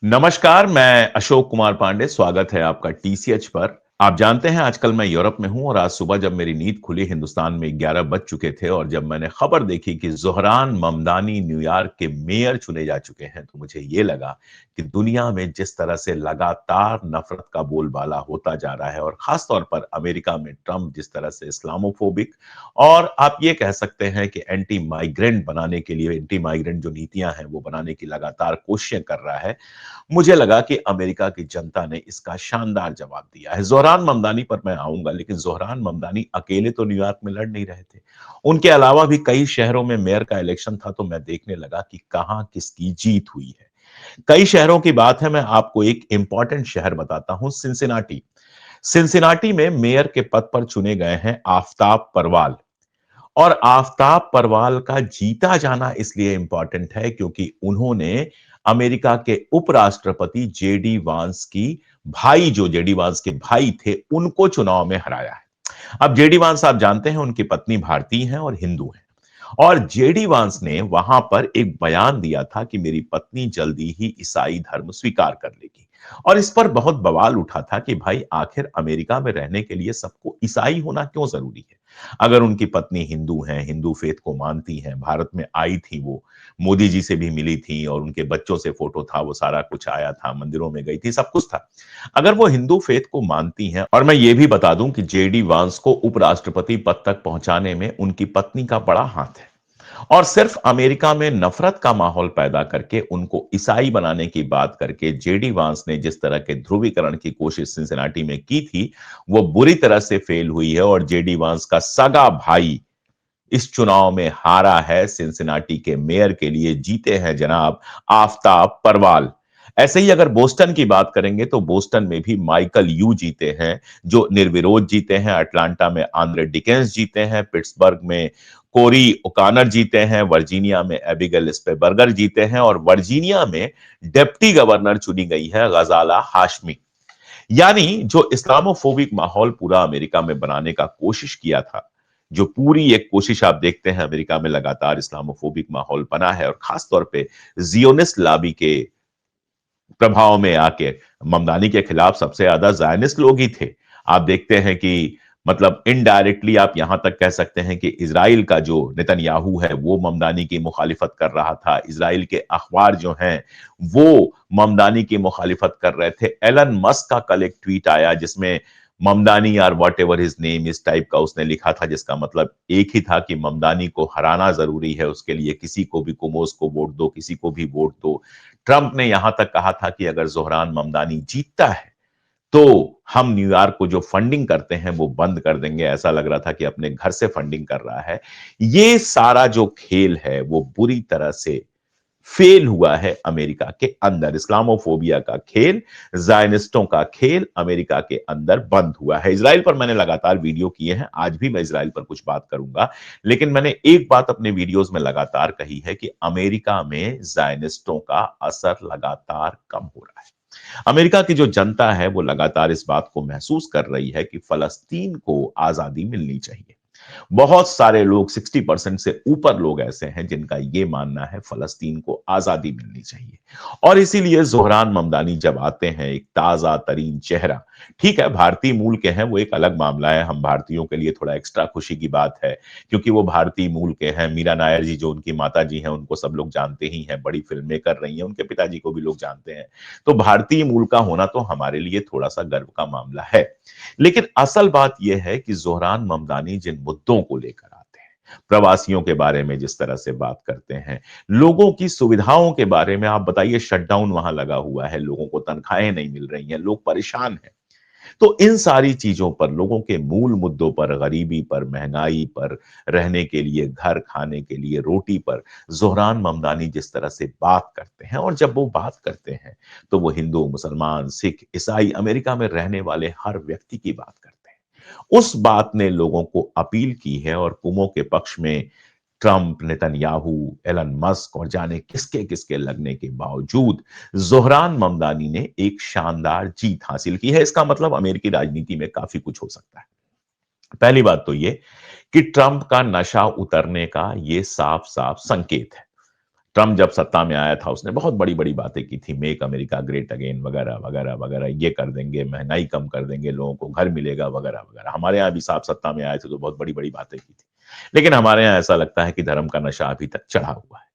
नमस्कार, मैं अशोक कुमार पांडे, स्वागत है आपका टीसीएच पर। आप जानते हैं आजकल मैं यूरोप में हूँ और आज सुबह जब मेरी नींद खुली हिंदुस्तान में 11 बज चुके थे और जब मैंने खबर देखी कि ज़ोहरान ममदानी न्यूयॉर्क के मेयर चुने जा चुके हैं, तो मुझे ये लगा कि दुनिया में जिस तरह से लगातार नफ़रत का बोलबाला होता जा रहा है और ख़ास तौर पर अमेरिका में ट्रंप जिस तरह से इस्लामोफोबिक और आप ये कह सकते हैं कि एंटी माइग्रेंट बनाने के लिए एंटी माइग्रेंट जो नीतियाँ हैं, वो बनाने की लगातार कोशिशें कर रहा है। मुझे लगा कि अमेरिका की जनता ने इसका शानदार जवाब दिया है। ज़ोहरान ममदानी पर मैं आऊँगा, लेकिन ज़ोहरान ममदानी अकेले तो न्यूयॉर्क में लड़ नहीं रहे थे। उनके अलावा भी कई शहरों में मेयर का इलेक्शन था, तो मैं देखने लगा कि कहाँ किसकी जीत हुई है। कई शहरों की बात है, मैं आपको एक इंपॉर्टेंट शहर बताता हूँ, सिनसिनाटी। सिनसिनाटी में मेयर के पद पर चुने गए हैं आफताब परवाल। और आफताब परवाल का जीता जाना इसलिए इंपॉर्टेंट है क्योंकि उन्होंने अमेरिका के उपराष्ट्रपति जेडी वांस की भाई जो जेडी वांस के भाई थे उनको चुनाव में हराया है। अब जेडी वांस आप जानते हैं उनकी पत्नी भारतीय हैं और हिंदू हैं। और जेडी वांस ने वहां पर एक बयान दिया था कि मेरी पत्नी जल्दी ही ईसाई धर्म स्वीकार कर लेगी। और इस पर बहुत बवाल उठा था कि भाई आखिर अमेरिका में रहने के लिए सबको ईसाई होना क्यों जरूरी है। अगर उनकी पत्नी हिंदू हैं, हिंदू फेथ को मानती हैं, भारत में आई थी वो, मोदी जी से भी मिली थी और उनके बच्चों से फोटो था, वो सारा कुछ आया था, मंदिरों में गई थी, सब कुछ था। अगर वो हिंदू फेथ को मानती हैं, और मैं ये भी बता दूं कि जेडी वांस को उपराष्ट्रपति पद तक पहुंचाने में उनकी पत्नी का बड़ा हाथ है। और सिर्फ अमेरिका में नफरत का माहौल पैदा करके उनको ईसाई बनाने की बात करके जेडी वांस ने जिस तरह के ध्रुवीकरण की कोशिश सिंसिनाटी में की थी, वो बुरी तरह से फेल हुई है और जेडी वांस का सगा भाई इस चुनाव में हारा है। सिंसिनाटी के मेयर के लिए जीते हैं जनाब आफताब परवाल। ऐसे ही अगर बोस्टन की बात करेंगे तो बोस्टन में भी माइकल यू जीते हैं, जो निर्विरोध जीते हैं। अटलांटा में आंद्रे डिकेंस जीते हैं, पिट्सबर्ग में कोरी ओकानर जीते हैं, वर्जीनिया में एबिगेल स्पेबर्गर जीते हैं और वर्जीनिया में डिप्टी गवर्नर चुनी गई है गजाला हाशमी। यानी जो इस्लामोफोबिक माहौल पूरा अमेरिका में बनाने का कोशिश किया था, जो पूरी एक कोशिश आप देखते हैं अमेरिका में लगातार इस्लामोफोबिक माहौल बना है और खास तौर पे जियोनिस्ट लाबी के प्रभाव में आके ममदानी के खिलाफ सबसे ज्यादा जायनिस्ट लोग ही थे। आप देखते हैं कि मतलब इनडायरेक्टली आप यहां तक कह सकते हैं कि इजराइल का जो नेतन्याहू है वो ममदानी की मुखालिफत कर रहा था। इजराइल के अखबार जो हैं वो ममदानी की मुखालिफत कर रहे थे। एलन मस्क का कल एक ट्वीट आया जिसमें ममदानी और वॉट एवर हिज नेम इस टाइप का उसने लिखा था, जिसका मतलब एक ही था कि ममदानी को हराना जरूरी है, उसके लिए किसी को भी, कुमोस को वोट दो, किसी को भी वोट दो। ट्रंप ने यहां तक कहा था कि अगर जोहरान ममदानी जीतता है तो हम न्यूयॉर्क को जो फंडिंग करते हैं वो बंद कर देंगे। ऐसा लग रहा था कि अपने घर से फंडिंग कर रहा है। ये सारा जो खेल है वो बुरी तरह से फेल हुआ है अमेरिका के अंदर। इस्लामोफोबिया का खेल, जायनिस्टों का खेल अमेरिका के अंदर बंद हुआ है। इसराइल पर मैंने लगातार वीडियो किए हैं, आज भी मैं इसराइल पर कुछ बात करूंगा। लेकिन मैंने एक बात अपने वीडियोस में लगातार कही है कि अमेरिका में जायनिस्टों का असर लगातार कम हो रहा है। अमेरिका की जो जनता है वो लगातार इस बात को महसूस कर रही है कि फलस्तीन को आजादी मिलनी चाहिए। बहुत सारे लोग, 60% से ऊपर लोग ऐसे हैं जिनका यह मानना है फलस्तीन को आजादी मिलनी चाहिए। और इसीलिए जोहरान ममदानी जब आते हैं, एक ताजा तरीन चेहरा, ठीक है भारतीय मूल के हैं, वो एक अलग मामला है, हम भारतीयों के लिए थोड़ा एक्स्ट्रा खुशी की बात है क्योंकि वो भारतीय मूल के हैं। मीरा नायर जी जो उनकी माता जी हैं उनको सब लोग जानते ही हैं, बड़ी फिल्में कर रही हैं, उनके पिताजी को भी लोग जानते हैं। तो भारतीय मूल का होना तो हमारे लिए थोड़ा सा गर्व का मामला है। लेकिन असल बात यह है कि जोहरान ममदानी जिन मुद्दों को लेकर आते हैं, प्रवासियों के बारे में जिस तरह से बात करते हैं, लोगों की सुविधाओं के बारे में, आप बताइए शटडाउन वहां लगा हुआ है, लोगों को तनख्वाहें नहीं मिल रही हैं, लोग परेशान हैं। तो इन सारी चीजों पर, लोगों के मूल मुद्दों पर, गरीबी पर, महंगाई पर, रहने के लिए घर, खाने के लिए रोटी पर, जोहरान ममदानी जिस तरह से बात करते हैं, और जब वो बात करते हैं तो वो हिंदू, मुसलमान, सिख, ईसाई, अमेरिका में रहने वाले हर व्यक्ति की बात करते हैं। उस बात ने लोगों को अपील की है और कुमो के पक्ष में ट्रंप, नेतन्याहू, एलन मस्क और जाने किसके किसके लगने के बावजूद जोहरान ममदानी ने एक शानदार जीत हासिल की है। इसका मतलब अमेरिकी राजनीति में काफी कुछ हो सकता है। पहली बात तो ये कि ट्रंप का नशा उतरने का ये साफ साफ संकेत है। ट्रम्प जब सत्ता में आया था उसने बहुत बड़ी-बड़ी बातें की थी, मेक अमेरिका ग्रेट अगेन वगैरह, वगैरह, वगैरह, ये कर देंगे, महँगाई कम कर देंगे, लोगों को घर मिलेगा वगैरह, वगैरह। हमारे यहाँ भी साहब सत्ता में आए थे तो बहुत बड़ी-बड़ी बातें की थी। लेकिन हमारे यहाँ ऐसा लगता है कि धर्म का नशा अभी तक चढ़ा हुआ है।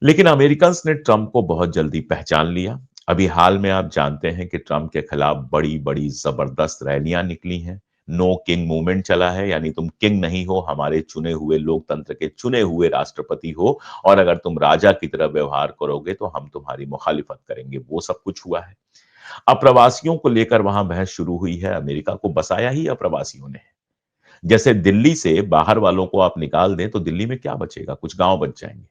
लेकिन अमेरिकन्स ने ट्रंप को बहुत जल्दी पहचान लिया। अभी हाल में आप जानते हैं कि ट्रंप के खिलाफ बड़ी-बड़ी ज़बरदस्त रैलियाँ निकली हैं। नो किंग मूवमेंट चला है, यानी तुम किंग नहीं हो, हमारे चुने हुए लोकतंत्र के चुने हुए राष्ट्रपति हो और अगर तुम राजा की तरह व्यवहार करोगे तो हम तुम्हारी मुखालिफत करेंगे। वो सब कुछ हुआ है। अप्रवासियों को लेकर वहां बहस शुरू हुई है। अमेरिका को बसाया ही अप्रवासियों ने है। जैसे दिल्ली से बाहर वालों को आप निकाल दें तो दिल्ली में क्या बचेगा? कुछ गांव बच जाएंगे।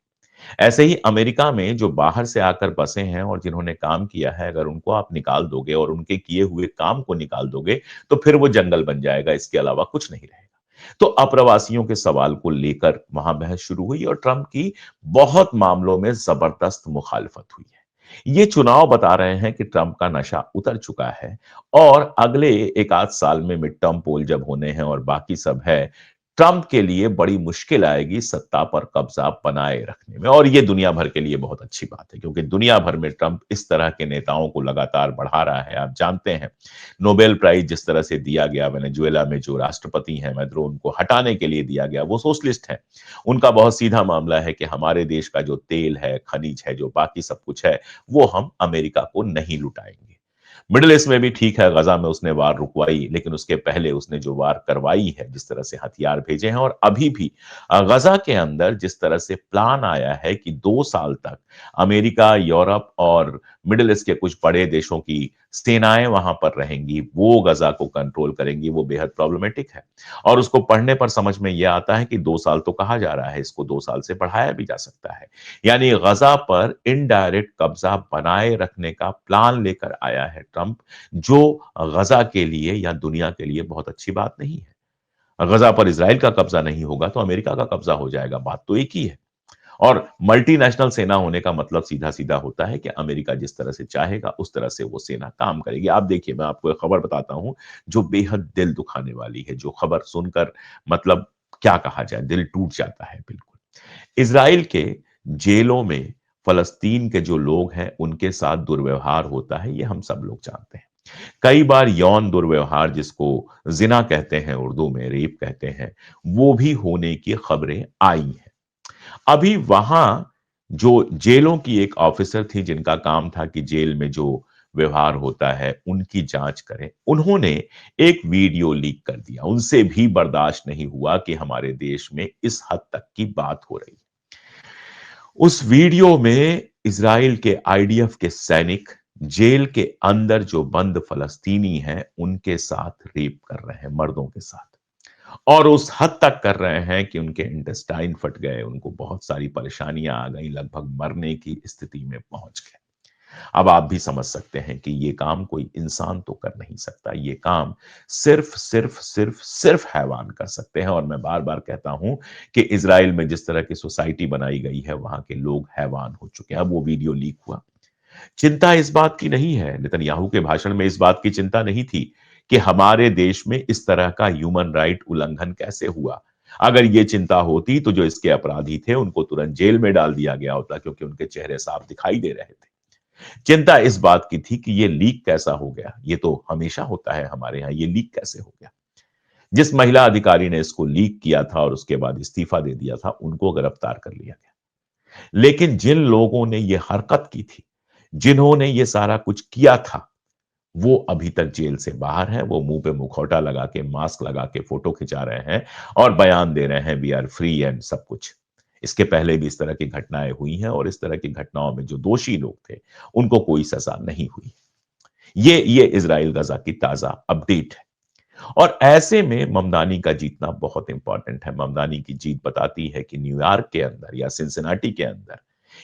ऐसे ही अमेरिका में जो बाहर से आकर बसे हैं और जिन्होंने काम किया है, अगर उनको आप निकाल दोगे और उनके किए हुए काम को निकाल दोगे, तो फिर वो जंगल बन जाएगा, इसके अलावा कुछ नहीं रहेगा। तो अप्रवासियों के सवाल को लेकर वहां बहस शुरू हुई और ट्रंप की बहुत मामलों में जबरदस्त मुखालफत हुई है। ये चुनाव बता रहे हैं कि ट्रंप का नशा उतर चुका है और अगले एक आध साल में मिड टर्म पोल जब होने हैं और बाकी सब है, ट्रंप के लिए बड़ी मुश्किल आएगी सत्ता पर कब्जा बनाए रखने में और ये दुनिया भर के लिए बहुत अच्छी बात है क्योंकि दुनिया भर में ट्रंप इस तरह के नेताओं को लगातार बढ़ा रहा है। आप जानते हैं नोबेल प्राइज जिस तरह से दिया गया वेनेजुएला में जो राष्ट्रपति हैं मैद्रो उनको हटाने के लिए दिया गया, वो सोशलिस्ट है। उनका बहुत सीधा मामला है कि हमारे देश का जो तेल है, खनिज है, जो बाकी सब कुछ है, वो हम अमेरिका को नहीं लुटाएंगे। मिडल ईस्ट में भी ठीक है, गजा में उसने वार रुकवाई, लेकिन उसके पहले उसने जो वार करवाई है, जिस तरह से हथियार भेजे हैं और अभी भी गजा के अंदर जिस तरह से प्लान आया है कि 2 साल तक अमेरिका, यूरोप और मिडल ईस्ट के कुछ बड़े देशों की सेनाएं वहां पर रहेंगी, वो गजा को कंट्रोल करेंगी, वो बेहद प्रॉब्लमेटिक है। और उसको पढ़ने पर समझ में यह आता है कि 2 साल तो कहा जा रहा है, इसको 2 साल से बढ़ाया भी जा सकता है। यानी गजा पर इनडायरेक्ट कब्जा बनाए रखने का प्लान लेकर आया है ट्रंप, जो गजा के लिए या दुनिया के लिए बहुत अच्छी बात नहीं है। गजा पर इजराइल का कब्जा नहीं होगा तो अमेरिका का कब्जा हो जाएगा, बात तो एक ही है। और मल्टीनेशनल सेना होने का मतलब सीधा-सीधा होता है कि अमेरिका जिस तरह से चाहेगा उस तरह से वो सेना काम करेगी। आप देखिए मैं आपको एक खबर बताता हूं जो बेहद दिल दुखाने वाली है, जो खबर सुनकर मतलब क्या कहा जाए, दिल टूट जाता है बिल्कुल। इज़राइल के जेलों में फ़लस्तीन के जो लोग हैं, उनके साथ दुर्व्यवहार होता है, ये हम सब लोग जानते हैं। कई बार यौन दुर्व्यवहार जिसको ज़िना कहते हैं उर्दू में, रेप कहते हैं, वो भी होने की खबरें आई हैं। अभी वहाँ जो जेलों की एक ऑफिसर थी जिनका काम था कि जेल में जो व्यवहार होता है, उनकी जाँच करें। उन्होंने एक वीडियो लीक कर दिया। उनसे भी बर्दाश्त नहीं हुआ कि हमारे देश में इस हद तक की बात हो रही है। उस वीडियो में इज़राइल के आईडीएफ के सैनिक जेल के अंदर जो बंद फ़लस्तीनी हैं, उनके साथ रेप कर रहे हैं, मर्दों के साथ। और उस हद तक कर रहे हैं कि उनके इंटेस्टाइन फट गए, उनको बहुत सारी परेशानियाँ आ गई, लगभग मरने की स्थिति में पहुँच गए। अब आप भी समझ सकते हैं कि ये काम कोई इंसान तो कर नहीं सकता, ये काम सिर्फ हैवान कर सकते हैं और मैं बार-बार कहता हूँ कि इज़राइल में जिस तरह की सोसाइटी बनाई गई है, वहाँ के लोग हैवान हो चुके हैं। अब वो वीडियो लीक हुआ। चिंता इस बात की नहीं है, नेतन्याहू के भाषण में इस बात की चिंता नहीं थी कि हमारे देश में इस तरह का ह्यूमन राइट उल्लंघन कैसे हुआ। अगर ये चिंता होती तो जो इसके अपराधी थे उनको तुरंत जेल में डाल दिया गया होता क्योंकि उनके चेहरे साफ दिखाई दे रहे थे। चिंता इस बात की थी कि ये लीक कैसा हो गया? ये तो हमेशा होता है हमारे यहाँ, ये लीक कैसे हो गया? जिस महिला अधिकारी ने इसको लीक किया था और उसके बाद इस्तीफा दे दिया था, उनको गिरफ्तार कर लिया गया। लेकिन जिन लोगों ने ये हरकत की थी, जिन्होंने ये सारा कुछ किया था, वो अभी तक जेल से बाहर हैं। वो मुँह पे मुखौटा लगा के, मास्क लगा के फ़ोटो खिंचा रहे हैं और बयान दे रहे हैं, वी आर फ्री एंड सब कुछ। इसके पहले भी इस तरह की घटनाएँ हुई हैं और इस तरह की घटनाओं में जो दोषी लोग थे, उनको कोई सज़ा नहीं हुई। ये इज़राइल गज़ा की ताज़ा अपडेट है। और ऐसे में ममदानी का जीतना बहुत इंपॉर्टेंट है। ममदानी की जीत बताती है कि न्यूयॉर्क के अंदर या सिनसिनाटी के अंदर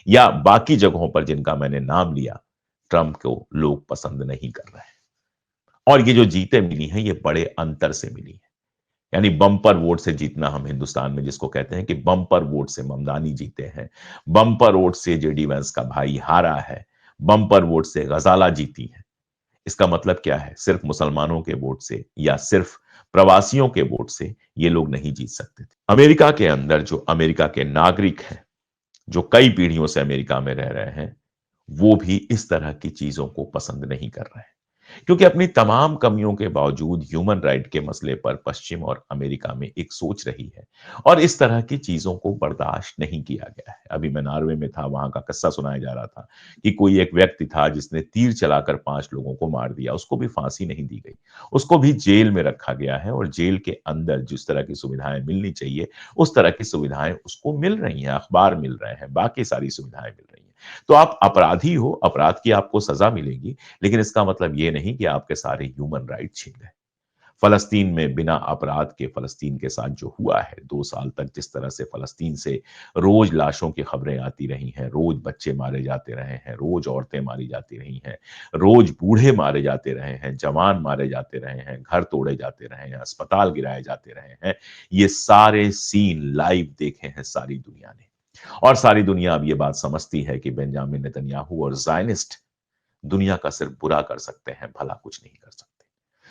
या बाकी जगहों पर जिनका मैंने नाम लिया, ट्रंप को लोग पसंद नहीं कर रहे हैं। और ये जो जीतें मिली हैं, ये बड़े अंतर से मिली हैं। यानी बम्पर वोट से जीतना हम हिंदुस्तान में जिसको कहते हैं कि बम्पर वोट से ममदानी जीते हैं। बम्पर वोट से जेडी वेंस का भाई हारा है। बम्पर वोट से गजाला जीती है। इसका मतलब क्या है? सिर्फ मुसलमानों के वोट से या सिर्फ प्रवासियों के वोट से ये लोग नहीं जीत सकते थे। अमेरिका के अंदर जो अमेरिका के नागरिक हैं, जो कई पीढ़ियों से अमेरिका में रह रहे हैं, वो भी इस तरह की चीज़ों को पसंद नहीं कर रहे हैं। क्योंकि अपनी तमाम कमियों के बावजूद ह्यूमन राइट के मसले पर पश्चिम और अमेरिका में एक सोच रही है और इस तरह की चीज़ों को बर्दाश्त नहीं किया गया है। अभी मैं नॉर्वे में था, वहाँ का किस्सा सुनाया जा रहा था कि कोई एक व्यक्ति था जिसने तीर चलाकर 5 लोगों को मार दिया, उसको भी फांसी नहीं दी गई। उसको भी जेल में रखा गया है और जेल के अंदर जिस तरह की सुविधाएँ मिलनी चाहिए, उस तरह की सुविधाएँ उसको मिल रही हैं, अखबार मिल रहे हैं, बाकी सारी सुविधाएँ मिल रही हैं। तो आप अपराधी हो, अपराध की आपको सज़ा मिलेगी, लेकिन इसका मतलब ये नहीं कि आपके सारे ह्यूमन राइट छीन गए। फ़लस्तीन में बिना अपराध के फ़लस्तीन के साथ जो हुआ है, 2 साल तक जिस तरह से फ़लस्तीन से रोज़ लाशों की खबरें आती रही हैं, रोज़ बच्चे मारे जाते रहे हैं, रोज़ औरतें मारी जाती रही हैं, रोज़ बूढ़े मारे जाते रहे हैं, जवान मारे जाते रहे हैं, घर तोड़े जाते रहे हैं, अस्पताल गिराए जाते रहे हैं। ये सारे सीन लाइव देखे हैं सारी दुनिया ने। और सारी दुनिया अब ये बात समझती है कि बेंजामिन नेतन्याहू और ज़ायनिस्ट दुनिया का सिर्फ बुरा कर सकते हैं, भला कुछ नहीं कर सकते।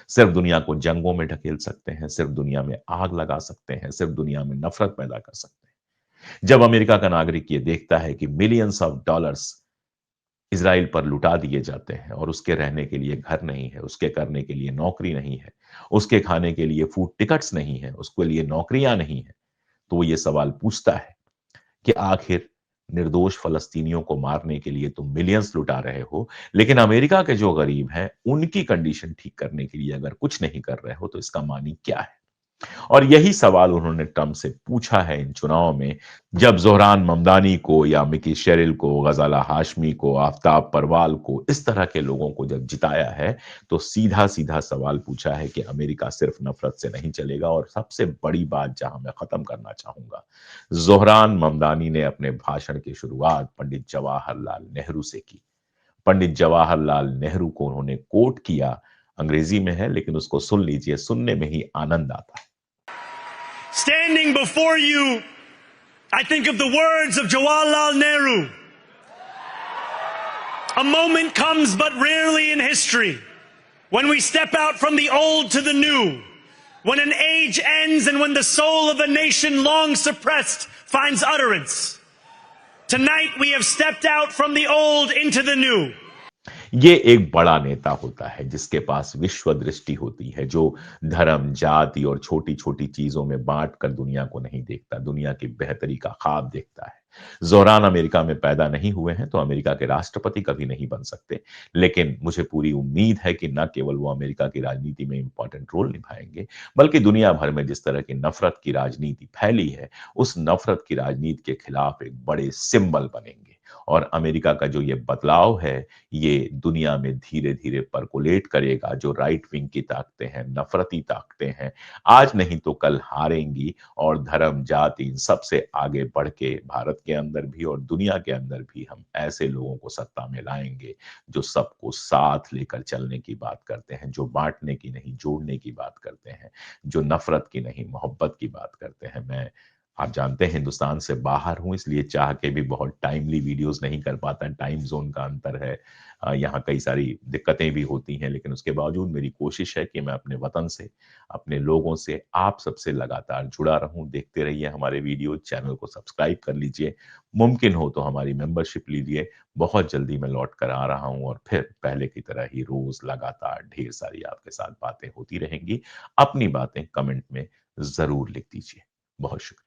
सिर्फ दुनिया को जंगों में ढकेल सकते हैं, सिर्फ दुनिया में आग लगा सकते हैं, सिर्फ दुनिया में नफ़रत पैदा कर सकते हैं। जब अमेरिका का नागरिक ये देखता है कि मिलियंस ऑफ डॉलर्स इज़राइल पर लुटा दिए जाते हैं और उसके रहने के लिए घर नहीं है, उसके करने के लिए नौकरी नहीं है, उसके खाने के लिए फूड टिकट्स नहीं है, उसके लिए नौकरियाँ नहीं हैं, तो वो ये सवाल पूछता है कि आखिर निर्दोष फ़लस्तीनियों को मारने के लिए तुम मिलियंस लुटा रहे हो, लेकिन अमेरिका के जो गरीब हैं, उनकी कंडीशन ठीक करने के लिए अगर कुछ नहीं कर रहे हो, तो इसका मानी क्या है? और यही सवाल उन्होंने ट्रंप से पूछा है इन चुनाव में, जब ज़ोहरान ममदानी को या मिकी शेरिल को, गज़ाला हाशमी को, आफ़ताब परवाल को, इस तरह के लोगों को जब जिताया है, तो सीधा-सीधा सवाल पूछा है कि अमेरिका सिर्फ नफ़रत से नहीं चलेगा और सबसे बड़ी बात जहां मैं ख़त्म करना चाहूँगा, ज़ोहरान ममदानी ने अपने भाषण की शुरुआत पंडित जवाहरलाल नेहरू से की। पंडित जवाहरलाल नेहरू को उन्होंने कोट किया, अंग्रेज़ी में है लेकिन उसको सुन लीजिए, सुनने में ही आनंद आता है। Standing before you, I think of the words of Jawaharlal Nehru. A moment comes but rarely in history when we step out from the old to the new, when an age ends and when the soul of a nation long suppressed finds utterance. Tonight we have stepped out from the old into the new. ये एक बड़ा नेता होता है जिसके पास विश्व दृष्टि होती है, जो धर्म, जाति और छोटी-छोटी चीज़ों में बाँट कर दुनिया को नहीं देखता, दुनिया की बेहतरी का ख्वाब देखता है। ज़ोरान अमेरिका में पैदा नहीं हुए हैं, तो अमेरिका के राष्ट्रपति कभी नहीं बन सकते। लेकिन मुझे पूरी उम्मीद है कि न केवल वो अमेरिका की राजनीति में इम्पोर्टेंट रोल निभाएँगे, बल्कि दुनिया भर में जिस तरह की नफ़रत की राजनीति फैली है, उस नफ़रत की राजनीति के खिलाफ एक बड़े सिंबल बनेंगे। और अमेरिका का जो ये बदलाव है, ये दुनिया में धीरे-धीरे परकोलेट करेगा, जो राइट विंग की ताकतें हैं, नफ़रती ताकतें हैं, आज नहीं तो कल हारेंगी और धर्म, जाति इन सब से आगे बढ़ के भारत के अंदर भी और दुनिया के अंदर भी हम ऐसे लोगों को सत्ता में लाएँगे, जो सबको साथ लेकर चलने की बात करते हैं, जो बाँटने की नहीं, जोड़ने की बात करते हैं, जो नफ़रत की नहीं, मोहब्बत की बात करते हैं। मैं आप जानते हैं हिंदुस्तान से बाहर हूँ इसलिए चाह के भी बहुत टाइमली वीडियोज़ नहीं कर पाता, टाइम ज़ोन का अंतर है। यहाँ कई सारी दिक्कतें भी होती हैं, लेकिन उसके बावजूद मेरी कोशिश है कि मैं अपने वतन से, अपने लोगों से, आप सबसे लगातार जुड़ा रहूँ। देखते रहिए हमारे वीडियो, चैनल को सब्सक्राइब कर लीजिए। मुमकिन हो तो हमारी मेंबरशिप लीजिए। बहुत जल्दी मैं लौट कर आ रहा हूँ और फिर पहले की तरह ही रोज़ लगातार ढेर सारी आपके साथ बातें होती रहेंगी। अपनी बातें कमेंट में ज़रूर लिख दीजिए। बहुत शुक्रिया।